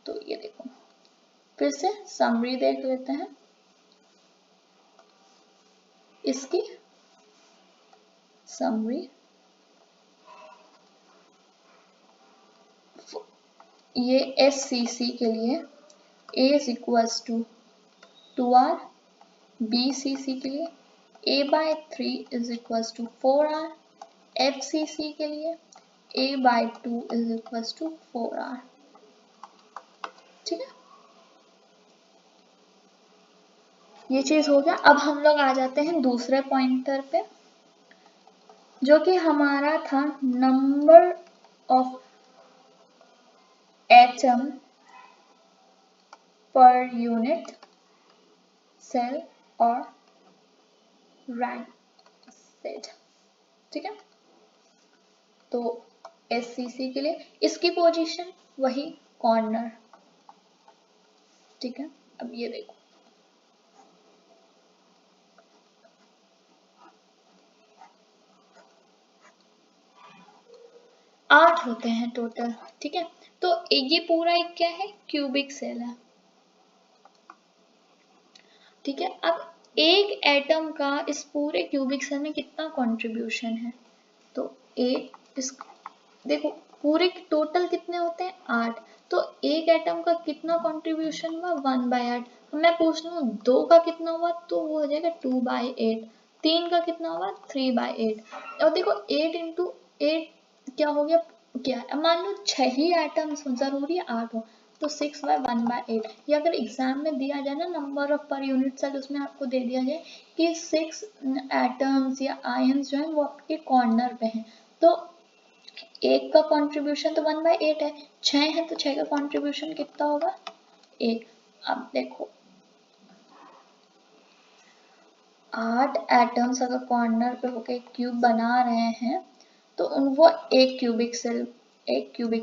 तो ये देखो फिर से समरी देख लेते हैं इसकी समरी। ये SCC के लिए A is equals to 2r, BCC के लिए a/3 is equals to 4r, FCC के लिए a/2 is equals to 4r। ठीक है, ये चीज हो गया। अब हम लोग आ जाते हैं दूसरे पॉइंटर पे, जो कि हमारा था number of atom per unit cell और रैंक सेट। ठीक है, तो SCC के लिए इसकी पोजीशन वही कॉर्नर। ठीक है, अब ये देखो 8 होते हैं टोटल। ठीक है, तो ये पूरा एक क्या है, क्यूबिक सेल है। ठीक है, अब एक एटम का इस पूरे क्यूबिक सेल में कितना कंट्रीब्यूशन है, तो देखो पूरे टोटल कितने होते हैं 8, तो एक एटम का कितना कंट्रीब्यूशन हुआ 1/8। मैं पूछ लूँ 2 का कितना हुआ, तो वो हो जाएगा 2/8, 3 का कितना हुआ 3/8, और देखो 8 into 8 क्या हो गया, क्या मान लो 6 ही एटम्स हो, जरूरी है 8 हो, तो 6/1/8। या अगर एग्जाम में दिया जाए ना number of per unit cell, उसमें आपको दे दिया जाए कि 6 एटम्स या आयंस जो है वो आपके कॉर्नर पे हैं, तो एक का कंट्रीब्यूशन तो 1/8 है, 6 है तो 6 का कंट्रीब्यूशन कितना होगा 1। अब देखो 8 एटम्स अगर कॉर्नर पे होके क्यूब बना रहे हैं, तो वो एक क्यूबिक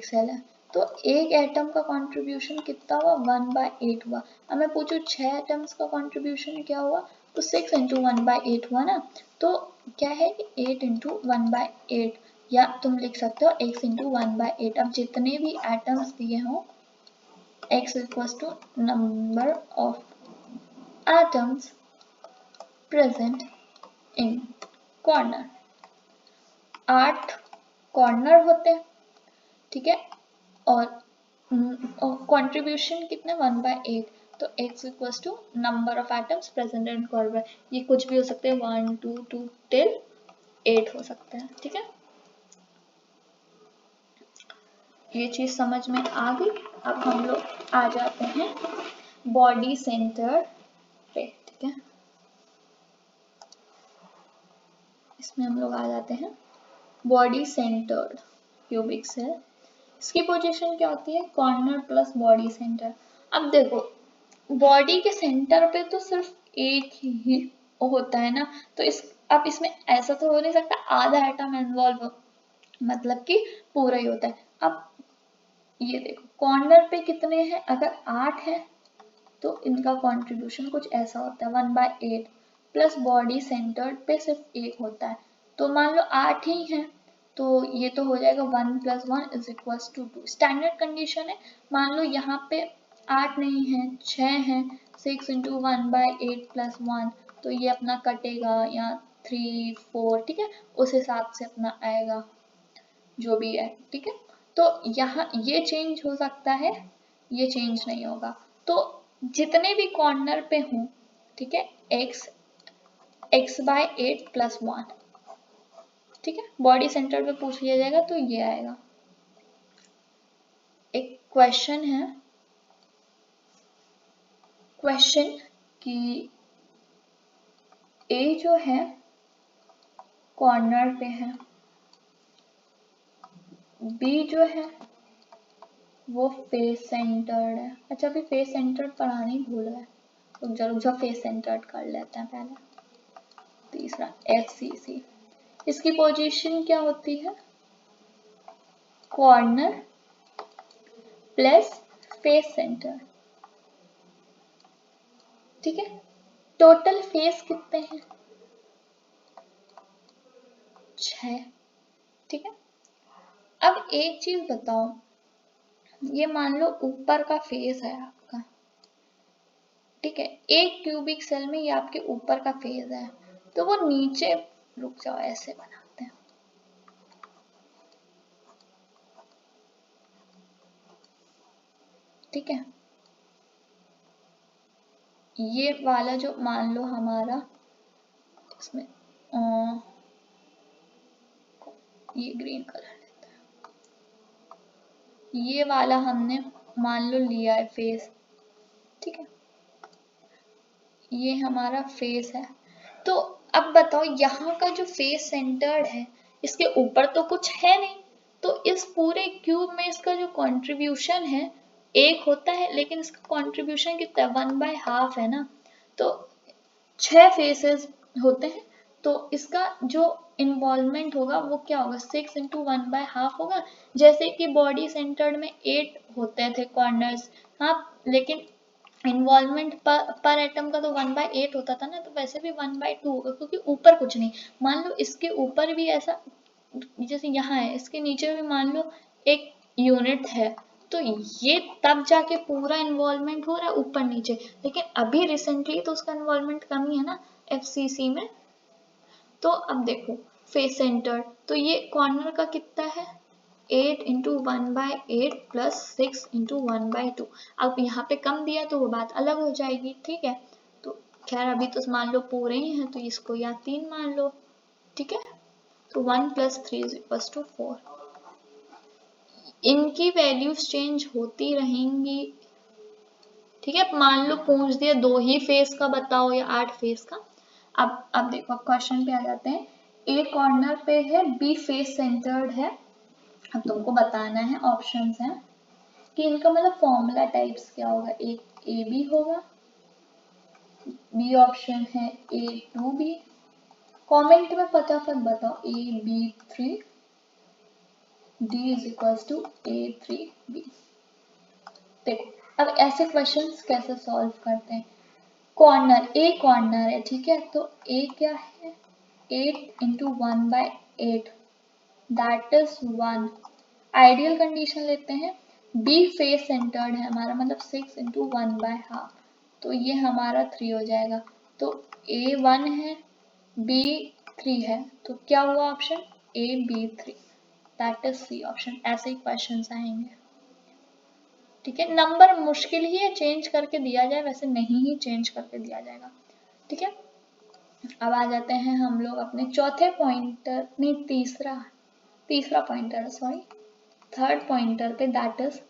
सेल है, तो एक एटम का कंट्रीब्यूशन कितना हुआ 1/8 हुआ। अब मैं पूछूं 6 एटम्स का कंट्रीब्यूशन क्या हुआ, तो 6 into 1/8 हुआ ना, तो क्या है 8 into 1/8, या तुम लिख सकते हो x into 1/8। अब जितने भी एटम्स दिए हों, x equals to number of atoms present in corner। 8 corner होते हैं, ठीक है, और कंट्रीब्यूशन कितने 1/8, तो x equals to number of atoms present in corner. ये कुछ भी हो सकते हैं 1 2 2 till 8 हो सकते हैं। ठीक है, ये चीज समझ में आ गई। अब हम लोग आ जाते हैं बॉडी सेंटर पे। ठीक है, इसमें हम लोग आ जाते हैं बॉडी सेंटर्ड क्यूबिक सेल। इसकी पोजीशन क्या होती है, कॉर्नर प्लस बॉडी सेंटर। अब देखो बॉडी के सेंटर पे तो सिर्फ एक ही होता है ना, तो अब इसमें ऐसा तो हो नहीं सकता आधा एटम इन्वॉल्व हो, मतलब कि पूरा ही होता है। अब ये देखो कॉर्नर पे कितने हैं, अगर 8 है तो इनका कंट्रीब्यूशन कुछ ऐसा होता है 1/8, प्लस बॉडी सेंटर पे सिर्फ एक होता है, तो मान लो 8 ही है, तो ये तो हो जाएगा 1 + 1 = 2। स्टैंडर्ड कंडीशन है, मान लो यहाँ पे 8 नहीं है 6 है, 6 into 1/8 + 1, तो ये अपना कटेगा या 3 4, ठीक है, उस हिसाब से अपना आएगा जो भी है। ठीक है, तो यहाँ ये चेंज हो सकता है, ये चेंज नहीं होगा। तो जितने भी कॉर्नर पे हूँ, ठीक है, x/8 + 1, ठीक है, बॉडी सेंटर पे पूछ लिया जाएगा तो ये आएगा। एक क्वेश्चन है, क्वेश्चन कि A जो है कॉर्नर पे है, B जो है वो फेस सेंटर्ड है। अच्छा अभी फेस सेंटर्ड पढ़ाना ही भूल गए, तो जरूर फेस सेंटर्ड कर लेते हैं पहले। तीसरा FCC, इसकी पोजीशन क्या होती है? Corner plus face centre. ठीक है, टोटल फेस कितने हैं? 6। ठीक है, अब एक चीज बताओ, ये मान लो ऊपर का फेस है आपका, ठीक है, एक क्यूबिक सेल में ये आपके ऊपर का फेस है, तो वो नीचे, रुक जाओ ऐसे बनाते हैं, ठीक है, ये वाला जो मान लो हमारा इसमें ये ग्रीन कलर लेते हैं, ये वाला हमने मान लो लिया है फेस, ठीक है, ये हमारा फेस है। तो अब बताओ यहाँ का जो फेस सेंटर्ड है, इसके ऊपर तो कुछ है नहीं, तो इस पूरे क्यूब में इसका जो कंट्रीब्यूशन है एक होता है, लेकिन इसका कंट्रीब्यूशन कितना है? 1/2 है ना, तो 6 फेसेस होते हैं, तो इसका जो इन्वॉल्वमेंट होगा वो क्या होगा? 6 × 1/2 होगा। जैसे कि बॉडी सेंटर्ड में 8 होते थे कॉर्नर्स, हाँ, लेकिन इन्वॉल्वमेंट पर एटम का तो 1/8 होता था ना, तो वैसे भी 1/2 होगा, क्योंकि ऊपर कुछ नहीं। मान लो इसके ऊपर भी ऐसा, जैसे यहाँ है, इसके नीचे भी मान लो एक यूनिट है, तो ये तब जाके पूरा इन्वॉल्वमेंट हो रहा है ऊपर नीचे, लेकिन अभी रिसेंटली तो उसका इन्वॉल्वमेंट कम ही है ना FCC में। तो अब देखो फेस सेंटर, तो ये कॉर्नर का कितना है? 8 × 1/8 प्लस 6 × 1/2। अब यहाँ पे कम दिया तो वो बात अलग हो जाएगी, ठीक है, तो खैर अभी तो मान लो पूरे ही हैं, तो इसको या 3 मान लो, ठीक है, तो 1 + 3 = 4। इनकी वैल्यूज चेंज होती रहेंगी, ठीक है, मान लो पूछ दिया 2 ही फेस का बताओ या 8 फेस का। अब देखो, अब क्वेश्चन पे आ जाते हैं। ए कॉर्नर पे है, बी फेस सेंटर्ड है, अब तुमको बताना है, ऑप्शंस हैं कि इनका मतलब फॉर्मूला टाइप्स क्या होगा। एक ए बी होगा, बी ऑप्शन है A2B, कमेंट में फटाफट बताओ AB3, D = A3B। देखो अब ऐसे क्वेश्चंस कैसे सॉल्व करते हैं। कॉर्नर, ए कॉर्नर है, ठीक है, तो ए क्या है? 8 × 1/8 दैट इज 1। आइडियल कंडीशन लेते हैं, बी फेस सेंटर्ड है हमारा, मतलब 6 × 1/2, तो ये हमारा 3 हो जाएगा। तो ए 1 है, बी 3 है, तो क्या हुआ option? AB3, that is C option. ऐसे ही क्वेश्चन आएंगे, ठीक है, नंबर मुश्किल ही है चेंज करके दिया जाए, वैसे नहीं ही चेंज करके दिया जाएगा, ठीक है। अब आ जाते हैं हम लोग अपने चौथे पॉइंटर, नहीं तीसरा पॉइंटर, सॉरी, थर्ड पॉइंटर पे, दैट इज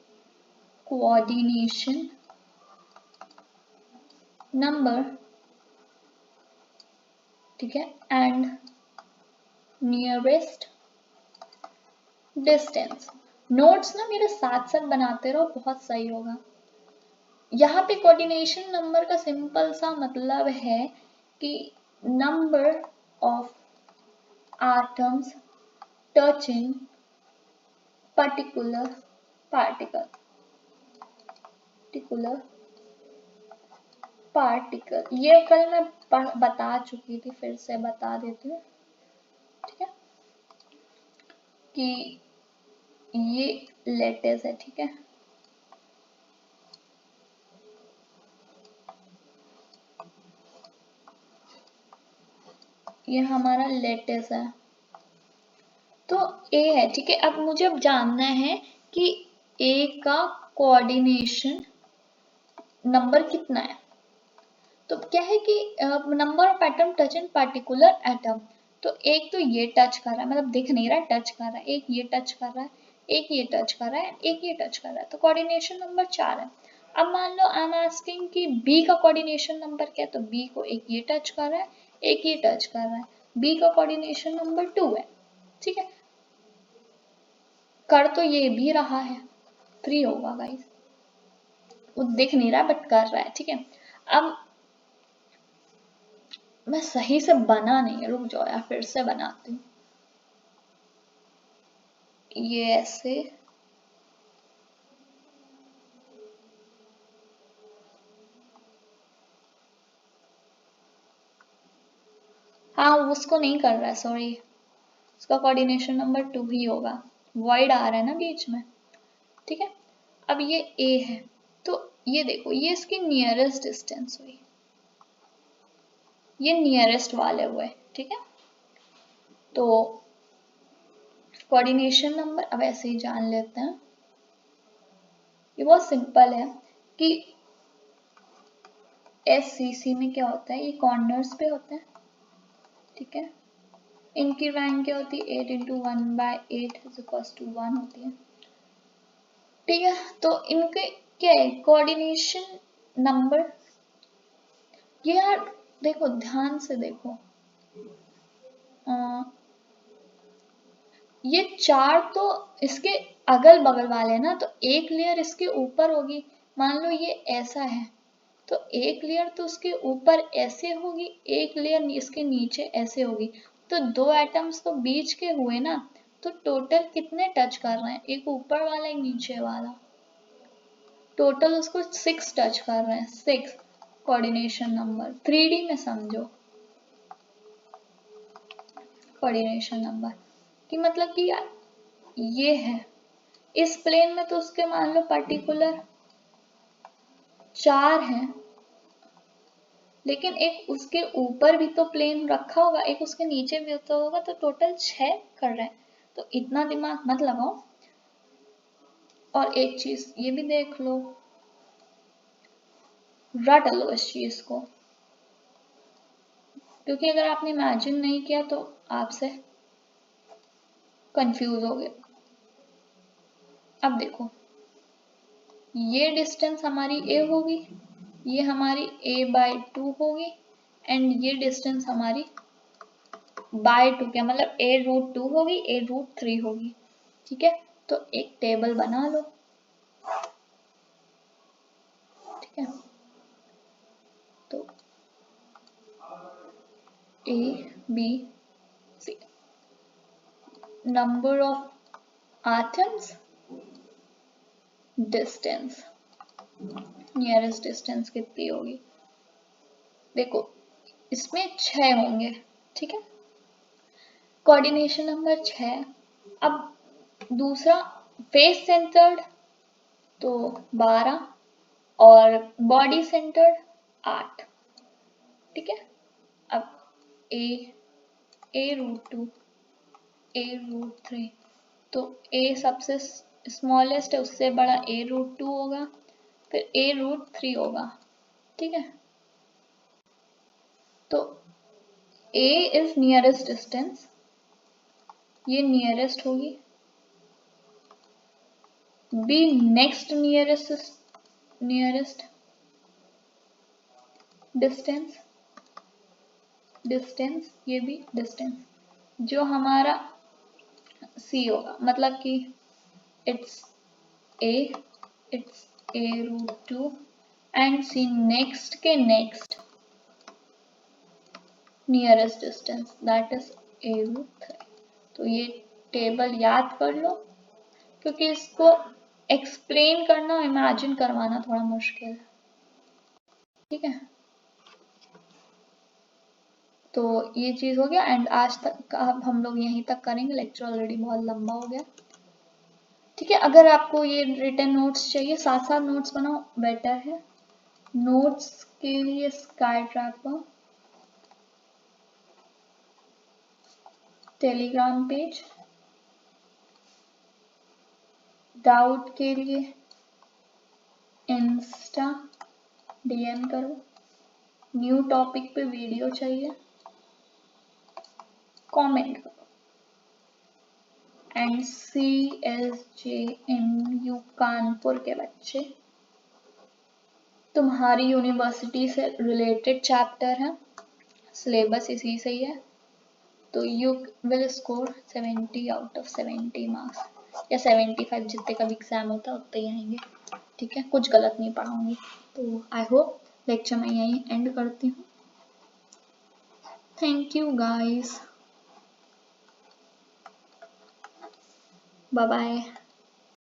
कोऑर्डिनेशन नंबर, ठीक है, एंड नियरेस्ट डिस्टेंस। नोट्स ना मेरे साथ साथ बनाते रहो, बहुत सही होगा। यहाँ पे कोऑर्डिनेशन नंबर का सिंपल सा मतलब है कि number of atoms touching particular particle, ये कल मैं बता चुकी थी, फिर से बता देती हूँ, ठीक है, कि ये लेटेस है, ठीक है, ये हमारा लेटेस है, तो ए है, ठीक है। अब मुझे अब जानना है कि ए का कोऑर्डिनेशन नंबर कितना है। तो क्या है कि number of atom touch in particular atom, तो एक तो ये टच कर रहा है, मतलब दिख नहीं रहा है, टच कर रहा है, एक ये टच कर रहा है, एक ये टच कर रहा है, एक ये टच कर रहा है, तो कोऑर्डिनेशन नंबर 4 है। अब मान लो आई एम आस्किंग कि बी का कोऑर्डिनेशन नंबर क्या है, तो बी को एक ये टच कर रहा है, एक ये टच कर रहा है, बी का कोऑर्डिनेशन नंबर 2 है, ठीक है, कर तो ये भी रहा है, 3 होगा गाइस, वो दिख नहीं रहा बट कर रहा है, ठीक है। अब मैं सही से बना नहीं है, रुक जाओ यार, फिर से बनाती हूँ। ये ऐसे, हाँ उसको नहीं कर रहा है, सॉरी, उसका कोऑर्डिनेशन नंबर 2 ही होगा, वॉइड आ रहा है ना बीच में, ठीक है। अब ये ए है, तो ये देखो ये इसकी नियरेस्ट डिस्टेंस हुई, ये नियरेस्ट वाले हुए, ठीक है। तो कोऑर्डिनेशन नंबर अब ऐसे ही जान लेते हैं, ये बहुत सिंपल है कि SCC में क्या होता है, ये कॉर्नर्स पे होते हैं, ठीक है। इनकी रैंक क्या होती है, 8 × 1/8 = 1 होती है, ठीक है। तो इनके क्या है, कोऑर्डिनेशन नंबर, ये यार देखो ध्यान से देखो, ये 4 तो इसके अगल बगल वाले हैं ना, तो एक लेयर इसके ऊपर होगी, मान लो ये ऐसा है, तो एक लेयर तो उसके ऊपर ऐसे होगी, एक लेयर इसके नीचे ऐसे होगी, तो 2 एटम्स तो बीच के हुए ना, तो टोटल कितने टच कर रहे हैं, एक ऊपर वाला एक नीचे वाला, टोटल उसको 6 टच कर रहे हैं, 6 कोऑर्डिनेशन नंबर, 3D में समझो कोऑर्डिनेशन नंबर कि मतलब कि ये है इस प्लेन में, तो उसके मान लो पर्टिकुलर 4 हैं, लेकिन एक उसके ऊपर भी तो प्लेन रखा होगा, एक उसके नीचे भी तो होगा, तो टोटल 6 कर रहे हैं, तो इतना दिमाग मत लगाओ। और एक चीज ये भी देख लो, रट लो इस चीज को, क्योंकि अगर आपने इमेजिन नहीं किया तो आपसे कंफ्यूज हो गए। अब देखो ये डिस्टेंस हमारी a होगी, ये हमारी a/2 होगी, एंड ये डिस्टेंस हमारी /2 क्या मतलब a√2 होगी, a√3 होगी, ठीक है। तो एक टेबल बना लो, ठीक है। तो A B C number of atoms, distance, nearest distance कितनी होगी, देखो इसमें 6 होंगे, ठीक है, कोऑर्डिनेशन नंबर 6। अब दूसरा फेस सेंटर्ड तो 12 और बॉडी सेंटर्ड 8, ठीक है। अब a√2 a√3, तो a सबसे स्मॉलेस्ट है, उससे बड़ा a√2 होगा, फिर a√3 होगा, ठीक है। तो a इज नियरेस्ट डिस्टेंस, ये नियरेस्ट होगी, b next nearest distance, distance ये भी डिस्टेंस, जो हमारा c होगा, मतलब कि it's a, it's a√2 and c next के next nearest distance that is a√3। तो ये टेबल याद कर लो, क्योंकि इसको एक्सप्लेन करना और इमेजिन करवाना थोड़ा मुश्किल है, ठीक है। तो ये चीज हो गया, एंड आज तक अब हम लोग यहीं तक करेंगे, लेक्चर ऑलरेडी बहुत लंबा हो गया, ठीक है। अगर आपको ये रिटन नोट्स चाहिए, साथ साथ नोट्स बनाओ बेटर है, नोट्स के लिए स्काई ट्रैक पर टेलीग्राम पेज, डाउट के लिए इंस्टा DM करो, न्यू टॉपिक पे वीडियो चाहिए कमेंट करो, एंड CSJMU कानपुर के बच्चे, तुम्हारी यूनिवर्सिटी से रिलेटेड चैप्टर है, सिलेबस इसी से ही है, तो यू विल स्कोर 70/70 मार्क्स, या 75 जितने का भी एग्जाम होता है उतने ही आएंगे, ठीक है। कुछ गलत नहीं पढ़ाऊंगी। तो आई होप लेक्चर मैं यहीं एंड करती हूँ। Thank you guys. Bye bye.